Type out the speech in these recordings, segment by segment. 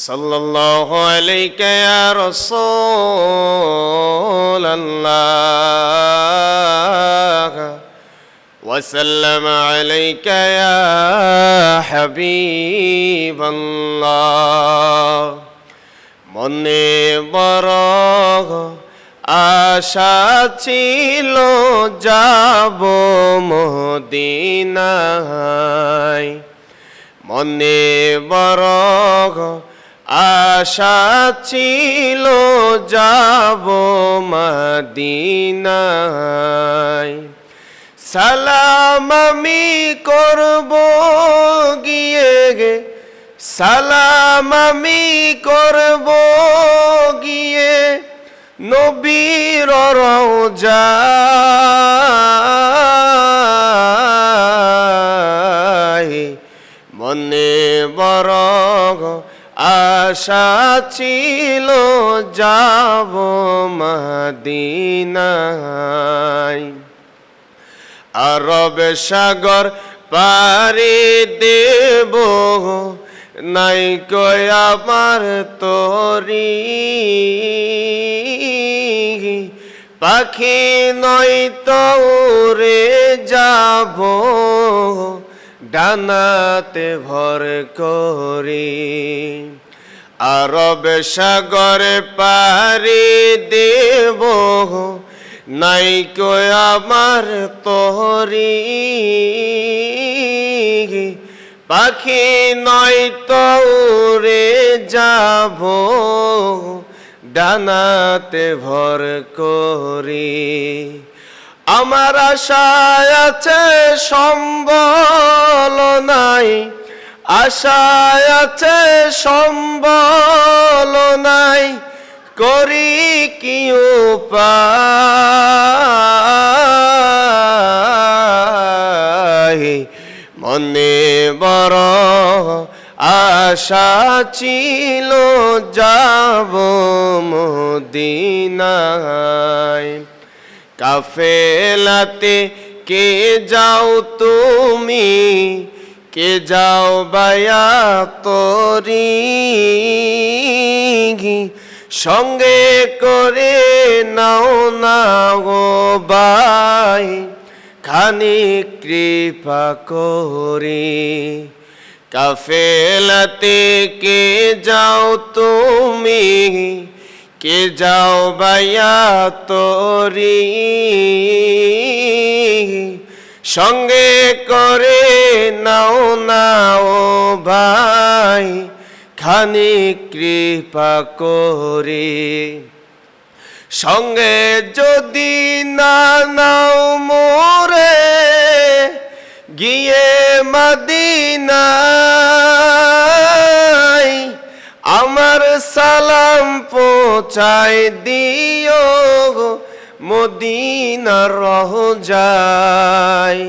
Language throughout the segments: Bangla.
সাল্লাল্লাহু আলাইকা ইয়া রাসূলাল্লাহ ওয়া সাল্লামা আলাইকা ইয়া হাবিবাল্লাহ। মনে বড় আশা ছিল যাব মদিনায়, মনে বড় আশা ছিল যাব মদিনায়। সালাম আমি করব গিয়ে, সালাম আমি করব গিয়ে নবীর রওজায়। মনে বড় আশা ছিল যাব মদিনায়। আরব সাগর পাড়ি দেব, নাই কই আমার তরি, পাখি নয় তো উড়ে যাব ডানাতে ভর করি। আরব সাগর পাড়ি দেব, নাই কই আমার তরি, পাখি নয় তো উড়ে যাব ডানাতে ভর করি। আমার আশায় আছে সম্বল নাই, আশায় আছে সম্বল নাই, করি কি উপায়। মনে বড় আশা ছিল যাব মদিনায়। কাফেলাতে কে যাও তুমি, কে যাও বায়া তরি, সঙ্গে করে নাও না গো ভাই, খানি কৃপা করি। কাফেলাতে কে যাও তুমি, কে যাও বায়া তরি, সঙ্গে করে নাও না ও ভাই, খানি কৃপা করি। সঙ্গে যদি না নাও মোরে, গিয়ে মদিনায় আমার সালাম পৌঁছায় দিও মদিনার রওজায়।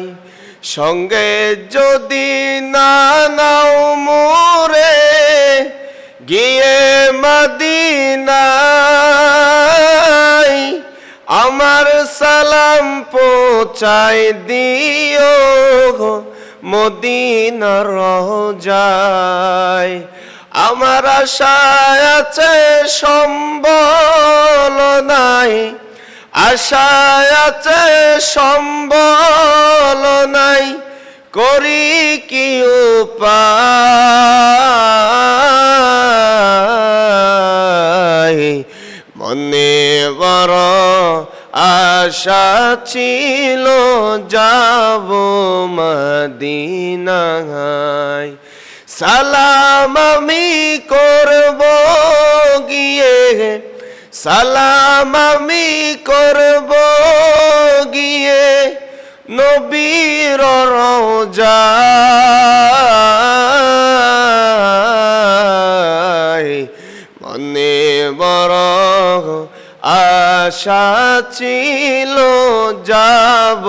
সঙ্গে যদি না নাও মোরে, গিয়ে মদিনায় আমার সালাম পৌঁছায় দিও মদিনার রওজায়। আমার আশায় আছে সম্বল নাই, আশায় আছে সম্বল নাই, করি কি উপায়। মনে বড় আশা ছিল যাব মদিনায়। সালাম আমি করব গিয়ে, সালাম আমি করব গিয়ে নবীর রওজায়। মনে বড় আশা ছিল যাব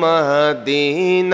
মদিনায়।